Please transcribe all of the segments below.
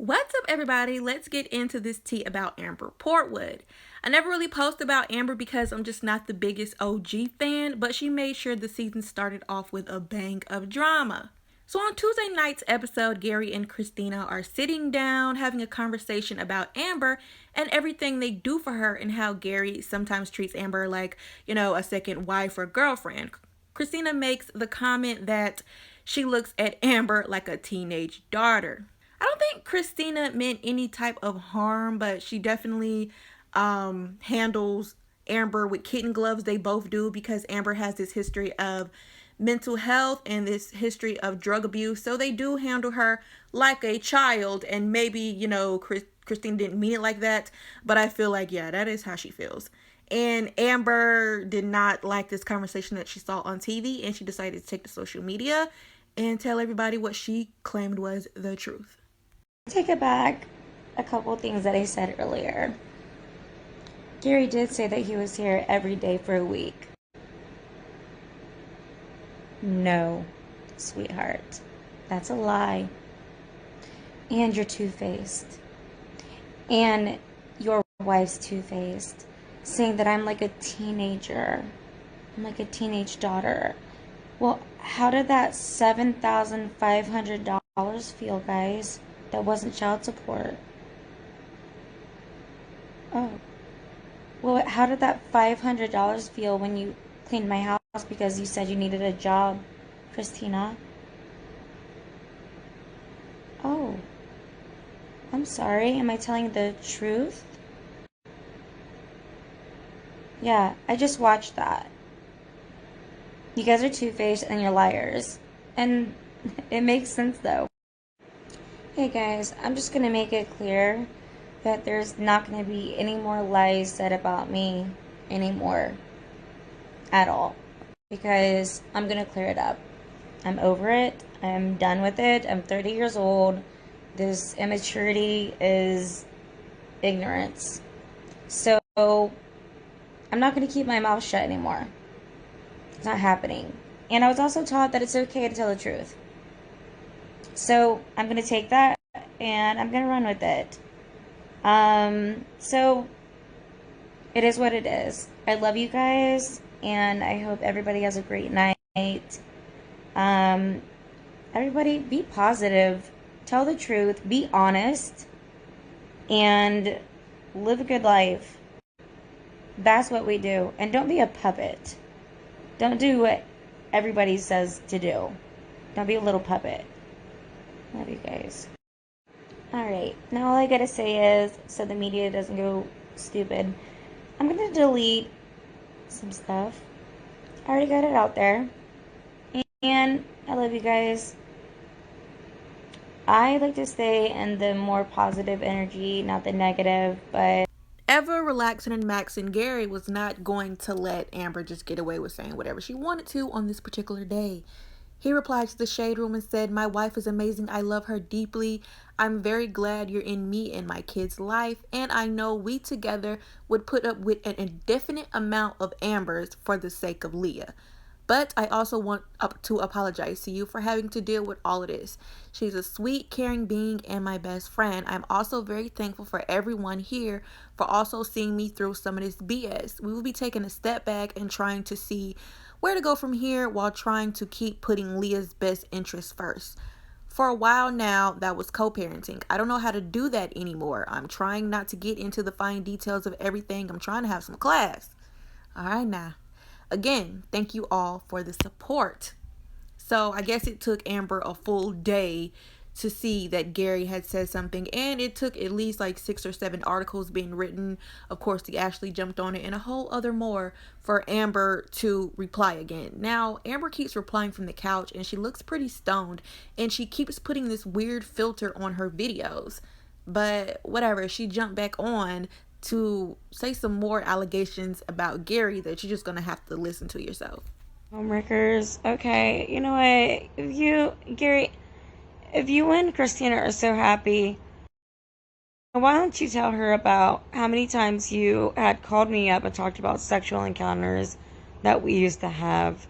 What's up, everybody? Let's get into this tea about Amber Portwood. I never really post about Amber because I'm just not the biggest OG fan, but she made sure the season started off with a bang of drama. So on Tuesday night's episode, Gary and Christina are sitting down having a conversation about Amber and everything they do for her and how Gary sometimes treats Amber like, a second wife or girlfriend. Christina makes the comment that she looks at Amber like a teenage daughter. I don't think Christina meant any type of harm, but she definitely handles Amber with kitten gloves. They both do because Amber has this history of mental health and this history of drug abuse. So they do handle her like a child. And maybe, Christine didn't mean it like that. But I feel like, yeah, that is how she feels. And Amber did not like this conversation that she saw on TV. And she decided to take to social media and tell everybody what she claimed was the truth. Take it back a couple things that I said earlier. Gary did say that he was here every day for a week. No, sweetheart. That's a lie. And you're two-faced. And your wife's two-faced. Saying that I'm like a teenager. I'm like a teenage daughter. Well, how did that $7,500 feel, guys? That wasn't child support. Oh. Well, how did that $500 feel when you cleaned my house because you said you needed a job, Christina? Oh. I'm sorry. Am I telling the truth? Yeah, I just watched that. You guys are two-faced and you're liars. And it makes sense, though. Hey guys, I'm just going to make it clear that there's not going to be any more lies said about me anymore at all, because I'm going to clear it up. I'm over it. I'm done with it. I'm 30 years old. This immaturity is ignorance. So I'm not going to keep my mouth shut anymore. It's not happening. And I was also taught that it's okay to tell the truth. So I'm going to take that and I'm going to run with it. So it is what it is. I love you guys and I hope everybody has a great night. Everybody be positive, tell the truth, be honest, and live a good life. That's what we do. And don't be a puppet. Don't do what everybody says to do. Don't be a little puppet. Love you guys. Alright, now all I gotta say is, so the media doesn't go stupid, I'm gonna delete some stuff. I already got it out there. And I love you guys. I like to stay in the more positive energy, not the negative, but Ever relaxing and maxing, Gary was not going to let Amber just get away with saying whatever she wanted to on this particular day. He replied to the shade room and said, "My wife is amazing. I love her deeply. I'm very glad you're in me and my kid's life. And I know we together would put up with an indefinite amount of Ambers for the sake of Leah. But I also want to apologize to you for having to deal with all of this. She's a sweet, caring being and my best friend. I'm also very thankful for everyone here for also seeing me through some of this BS. We will be taking a step back and trying to see where to go from here while trying to keep putting Leah's best interests first. For a while now, that was co-parenting. I don't know how to do that anymore. I'm trying not to get into the fine details of everything. I'm trying to have some class. All right, now. Again, thank you all for the support." So I guess it took Amber a full day to see that Gary had said something, and it took at least like 6 or 7 articles being written. Of course, the Ashley jumped on it and a whole other more for Amber to reply again. Now, Amber keeps replying from the couch and she looks pretty stoned and she keeps putting this weird filter on her videos. But whatever, she jumped back on to say some more allegations about Gary that you're just gonna have to listen to yourself. homewreckers. Okay, you know what? Gary, if you and Christina are so happy, why don't you tell her about how many times you had called me up and talked about sexual encounters that we used to have?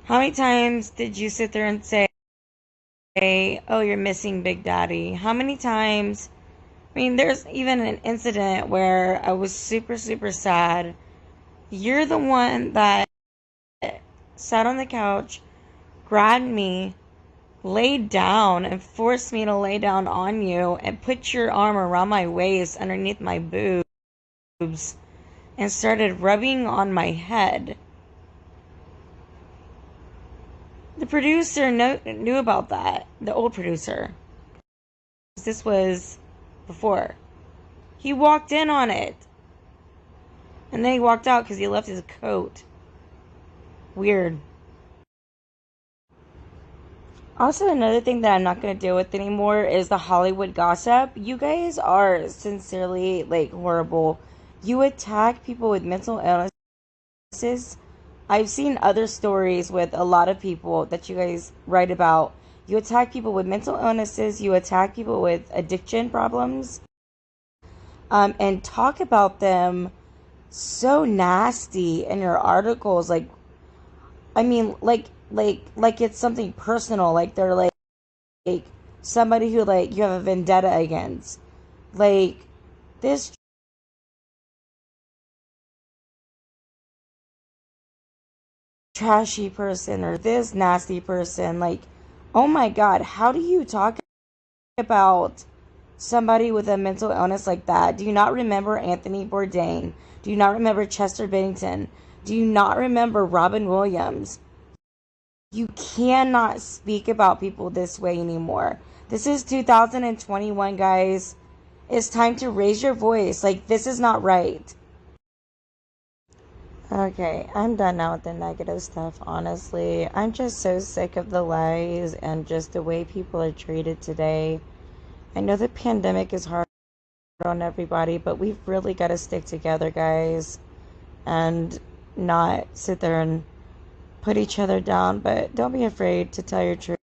How many times did you sit there and say, say, oh, you're missing Big Daddy. How many times? I mean, there's even an incident where I was super, super sad. You're the one that sat on the couch, grabbed me, laid down, and forced me to lay down on you, and put your arm around my waist underneath my boobs, and started rubbing on my head. The producer knew about that, the old producer. This was before. He walked in on it. And then he walked out because he left his coat. Weird. Also, another thing that I'm not going to deal with anymore is the Hollywood gossip. You guys are sincerely, like, horrible. You attack people with mental illnesses. I've seen other stories with a lot of people that you guys write about. You attack people with mental illnesses. You attack people with addiction problems. And talk about them so nasty in your articles. Like, I mean, like it's something personal. Like they're like somebody who like you have a vendetta against. Like this trashy person or this nasty person. Like, oh my God, how do you talk about somebody with a mental illness like that? Do you not remember Anthony Bourdain? Do you not remember Chester Bennington? Do you not remember Robin Williams? You cannot speak about people this way anymore. This is 2021, guys. It's time to raise your voice. Like, this is not right. Okay, I'm done now with the negative stuff, honestly. I'm just so sick of the lies and just the way people are treated today. I know the pandemic is hard on everybody, but we've really got to stick together, guys, and not sit there and put each other down. But don't be afraid to tell your truth.